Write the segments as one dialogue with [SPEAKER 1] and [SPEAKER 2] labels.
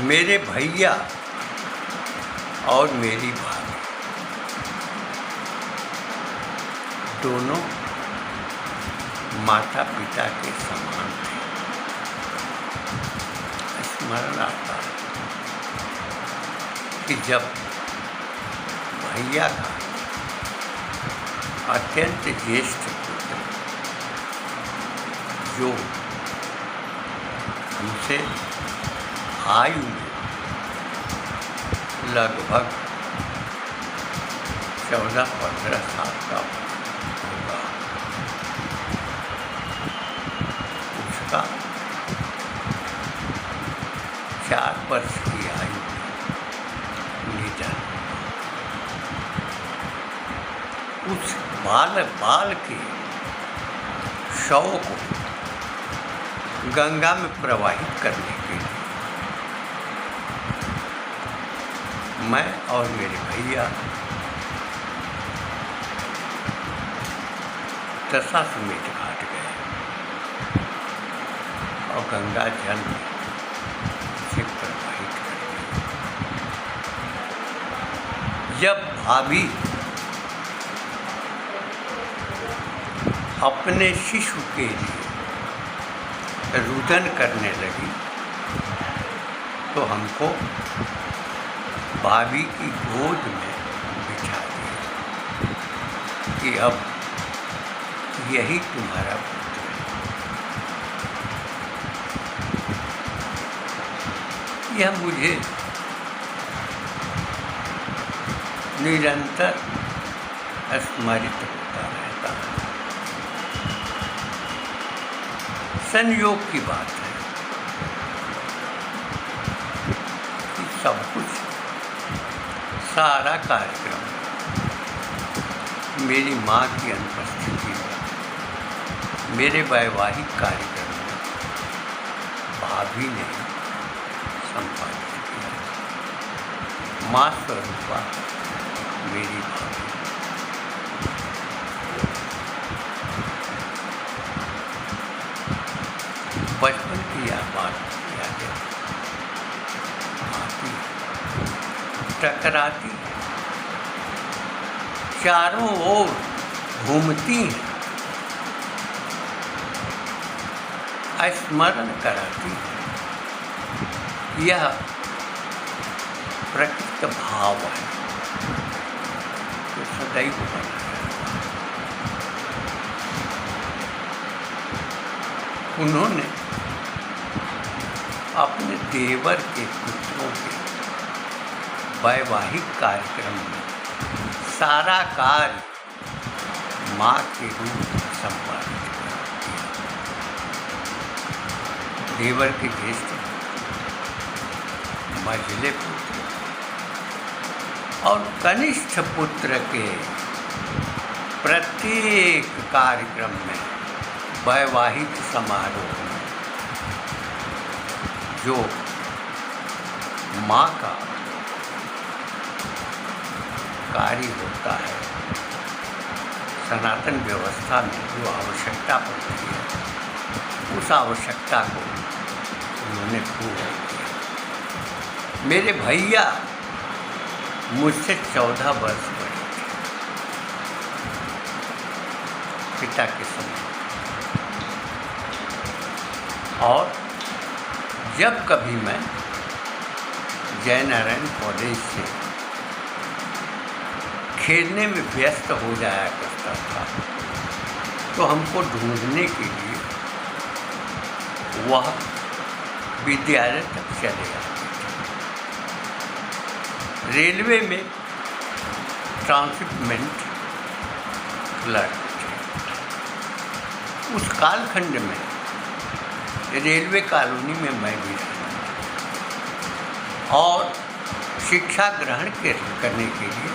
[SPEAKER 1] मेरे भैया और मेरी भाभी दोनों माता पिता के समान थे। स्मरण आता है कि जब भैया का अत्यंत ज्येष्ठ पुत्र जो हमसे आयु में लगभग 14-15 साल का होगा, उसका 4 वर्ष की आयु में निधन। उस बाल के शव को गंगा में प्रवाहित करने के लिए मैं और मेरे भैया दशाश्वमेध घाट गए और गंगा जल से प्रवाहित कर दिया। जब भाभी अपने शिशु के लिए रुदन करने लगी तो हमको भाभी की गोद में बिठा दिया कि अब यही तुम्हारा पुत्र है। यह मुझे निरंतर स्मरित होता रहता है। संयोग की बात है कि सब कुछ, सारा कार्यक्रम मेरी माँ की अनुपस्थिति में, मेरे वैवाहिक कार्यक्रम में भाभी ने संपादित किया। माँ स्वरूपा मेरी भाभी। बचपन की यह बात यादें आती, टकराती, चारों ओर घूमती हैं, स्मरण कराती है। यह प्रकृत भाव है जो सदैव बना रहता है। उन्होंने अपने देवर के पुत्रों के वैवाहिक कार्यक्रम में सारा कार्य माँ के रूप में संपादित कर दिया। देवर के ज्येष्ठ मझले पुत्र और कनिष्ठ पुत्र के प्रत्येक कार्यक्रम में, वैवाहिक समारोह में जो माँ का कार्य होता है, सनातन व्यवस्था में जो आवश्यकता पड़ती है, उस आवश्यकता को उन्होंने पूरा किया। मेरे भैया मुझसे 14 वर्ष बड़े थे, पिता के समान। और जब कभी मैं जयनारायण कॉलेज से खेलने में व्यस्त हो जाया करता था तो हमको ढूंढने के लिए वह विद्यालय तक चले आते थे। रेलवे में ट्रांसशिपमेंट क्लर्क थे। उस कालखंड में रेलवे कॉलोनी में मैं भी रहता और शिक्षा ग्रहण करने के लिए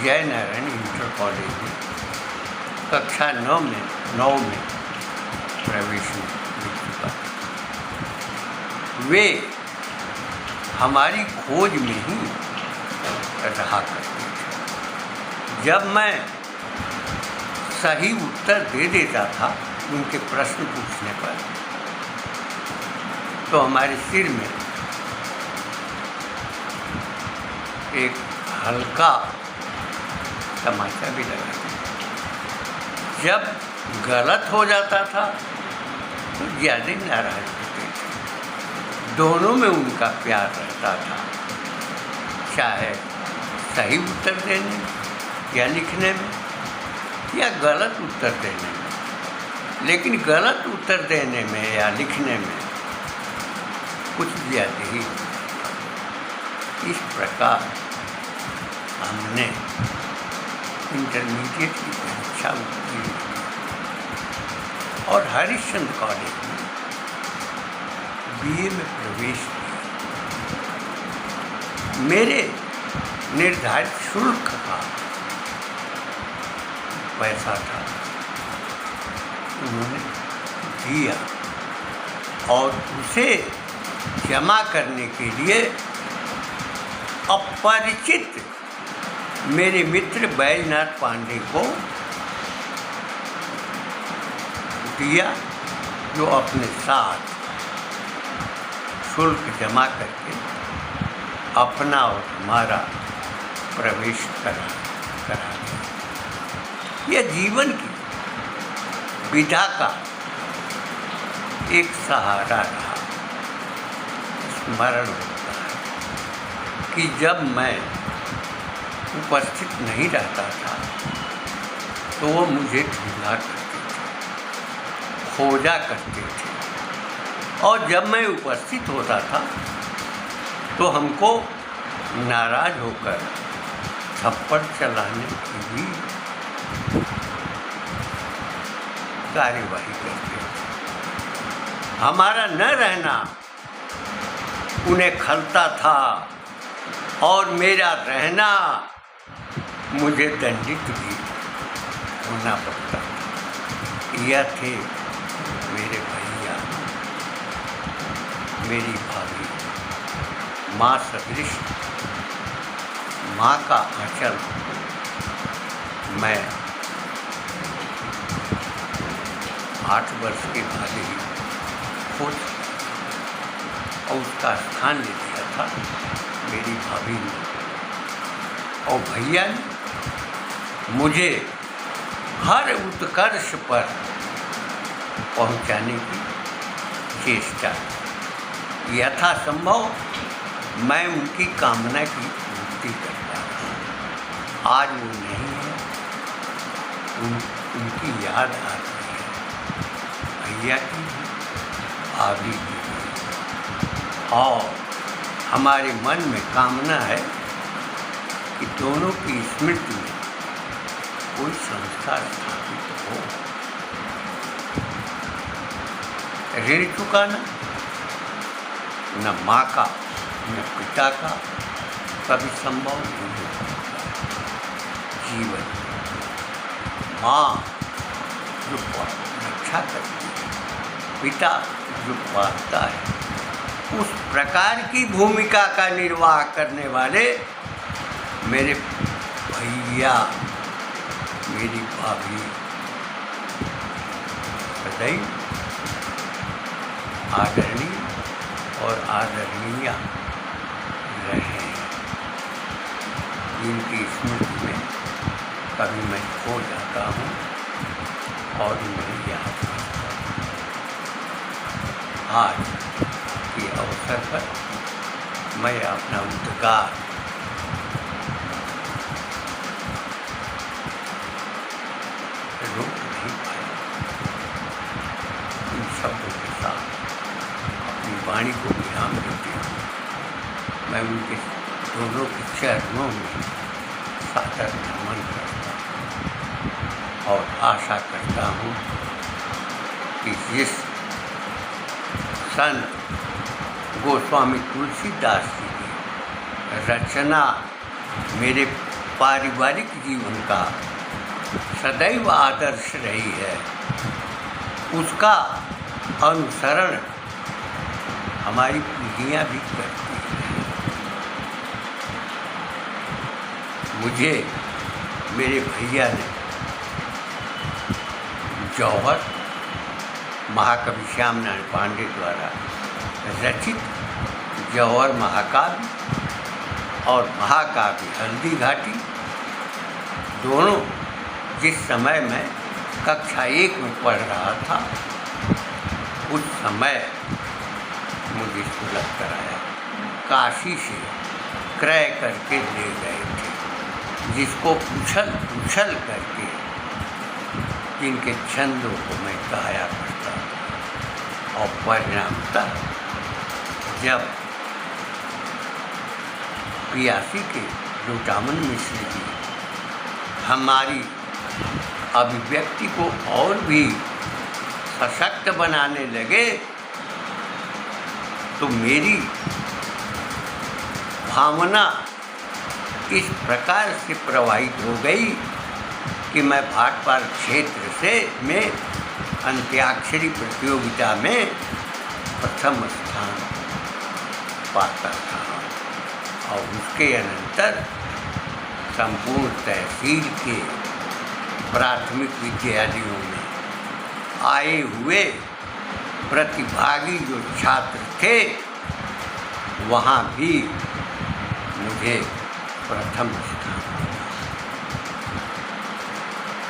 [SPEAKER 1] जयनारायण इंटर कॉलेज में कक्षा 9 में प्रवेश मिल चुका। वे हमारी खोज में ही रहा करते थे। जब मैं सही उत्तर दे देता था उनके प्रश्न पूछने पर, तो हमारे सिर में एक हल्का तमाचा भी लगा दिया। जब गलत हो जाता था तो ज़्यादा नाराज होते थे। दोनों में उनका प्यार रहता था, चाहे सही उत्तर देने या लिखने में या गलत उत्तर देने में। लेकिन गलत उत्तर देने में या लिखने में कुछ ज़्यादा ही होता था। इस प्रकार हमने इंटरमीडिएट की परीक्षा उत्तीर्ण की और हरिश्चंद्र कॉलेज में बीए में प्रवेश किया। मेरे निर्धारित शुल्क का पैसा था, उन्होंने दिया और उसे जमा करने के लिए अपरिचित मेरे मित्र बैजनाथ पांडे को दिया, जो अपने साथ शुल्क जमा करके अपना और हमारा प्रवेश करा दिया। यह जीवन की विधा का एक सहारा रहा। स्मरण होता है कि जब मैं उपस्थित नहीं रहता था तो वो मुझे ढूंढा करते थे, खोजा करते थे, और जब मैं उपस्थित होता था तो हमको नाराज होकर थप्पड़ चलाने की भी कार्यवाही करते थे। हमारा न रहना उन्हें खलता था और मेरा रहना मुझे दंडित भी होना पड़ता था। यह थे मेरे भैया, मेरी भाभी, माँ सदृश, माँ का आंचल। मैं 8 वर्ष के बाद ही खो चुका और उसका स्थान ले लिया था मेरी भाभी ने, और भैया ने मुझे हर उत्कर्ष पर पहुंचाने की चेष्टा की। यथासंभव मैं उनकी कामना की पूर्ति करता रहा। आज वो नहीं है, उनकी याद आ रही है, भैया की, भाभी की, और हमारे मन में कामना है कि दोनों की स्मृति में कोई संस्था स्थापित हो। ऋण चुकाना न माँ का न पिता का कभी संभव नहीं हो सकता। जीवन माँ जो रक्षा करती है, पिता जो पालता है, उस प्रकार की भूमिका का निर्वाह करने वाले मेरे भैया, मेरी भाभी सदैव आदरणीय और आदरणीय रहे। इनकी स्मृति में कभी मैं खो जाता हूँ और उन्हें याद करता हूँ। आज के अवसर पर मैं अपना उद्गार रोक नहीं पाया। इन शब्दों के साथ अपनी वाणी को विराम देते हुए मैं उनके दोनों के चरणों में सादर नमन करता हूँ और आशा करता हूँ कि जिस संत गोस्वामी तुलसीदास जी की रचना मेरे पारिवारिक जीवन का सदैव आदर्श रही है, उसका अनुसरण हमारी पीढ़ियाँ भी करती हैं। मुझे मेरे भैया ने जौहर महाकवि श्याम नारायण पांडे द्वारा रचित जौहर महाकाव्य और महाकाव्य हल्दी घाटी दोनों जिस समय मैं कक्षा 1 में पढ़ रहा था उस समय मुझे सुलभ कराया, काशी से क्रय करके ले गए थे, जिसको उछल करके जिनके छंदों को मैं गाया करता था। और परिणामतः जब पियासी के लोटामन मिश्र जी हमारी अभिव्यक्ति को और भी सशक्त बनाने लगे तो मेरी भावना इस प्रकार से प्रवाहित हो गई कि मैं भाटपार क्षेत्र में अंत्याक्षरी प्रतियोगिता में प्रथम स्थान पाता था और उसके अनंतर संपूर्ण तहसील के प्राथमिक विद्यालयों में आए हुए प्रतिभागी जो छात्र थे वहाँ भी मुझे प्रथम स्थान मिला।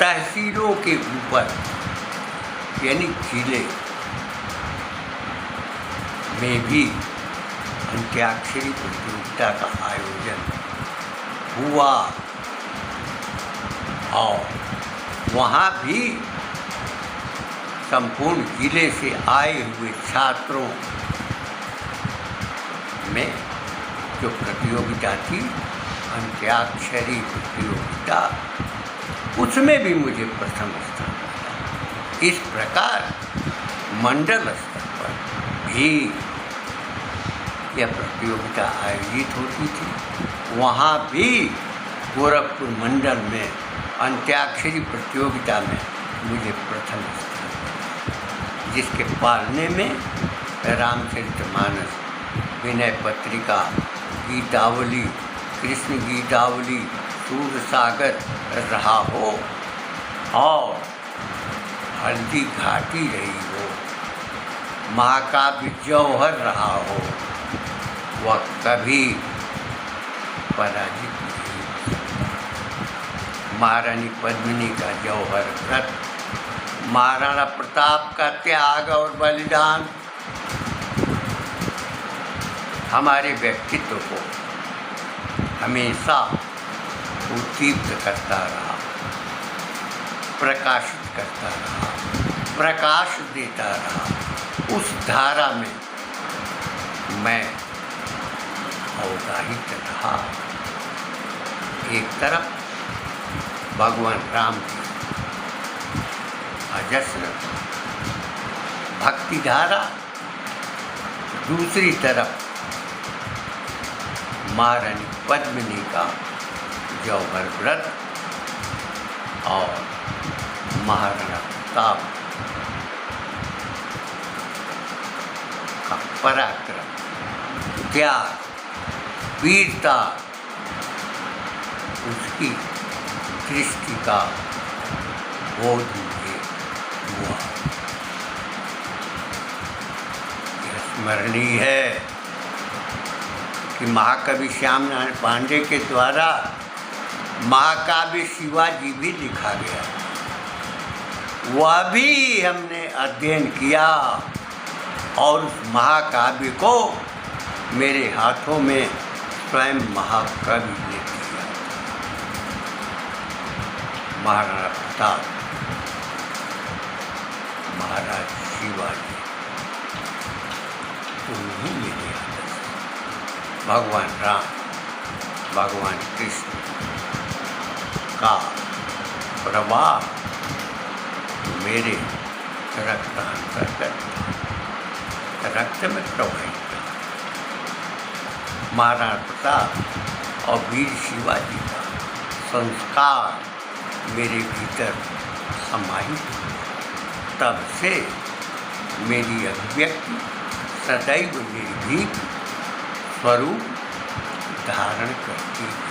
[SPEAKER 1] तहसीलों के ऊपर यानी जिले में भी अंत्याक्षरी प्रतियोगिता का आयोजन हुआ और वहाँ भी संपूर्ण जिले से आए हुए छात्रों में जो प्रतियोगिता थी अंत्याक्षरी प्रतियोगिता उसमें भी मुझे प्रथम स्थान मिला। इस प्रकार मंडल स्तर पर भी यह प्रतियोगिता आयोजित होती थी। वहाँ भी गोरखपुर मंडल में अंत्याक्षरी प्रतियोगिता में मुझे प्रथम स्थान मिला, जिसके पालने में रामचरितमानस, विनय पत्रिका, गीतावली, कृष्ण गीतावली, सूरसागर रहा हो और हल्दी घाटी रही हो, महाकाव्य जौहर रहा हो, वह कभी पराजित नहीं हो सकता। महारानी पद्मिनी का जौहर व्रत, महाराणा प्रताप का त्याग और बलिदान हमारे व्यक्तित्व को हमेशा उद्दीप्त करता रहा, प्रकाशित करता रहा, प्रकाश देता रहा। उस धारा में मैं अवगाहित रहा। एक तरफ भगवान राम की अजस्र भक्ति धारा, दूसरी तरफ महारानी पद्मिनी का जौहर व्रत और महाराणा प्रताप का पराक्रम, त्याग, वीरता, उसकी दृष्टि का बोध मुझे हुआ। यह स्मरणीय है कि महाकवि श्याम नारायण पांडे के द्वारा महाकाव्य शिवाजी भी लिखा गया, वह भी हमने अध्ययन किया और उस महाकाव्य को मेरे हाथों में स्वयं महाकवि ने दिया। महाराणा प्रताप, महाराज शिवाजी, उन्हीं मेरे आदर्श, भगवान राम, भगवान कृष्ण का प्रवाह मेरे रक्तांतर्गत रक्त में प्रवाहित था। महाराणा प्रताप और वीर शिवाजी का संस्कार मेरे भीतर समाहित हुआ। तब से मेरी अभिव्यक्ति सदैव निर्भीक स्वरूप धारण करती है।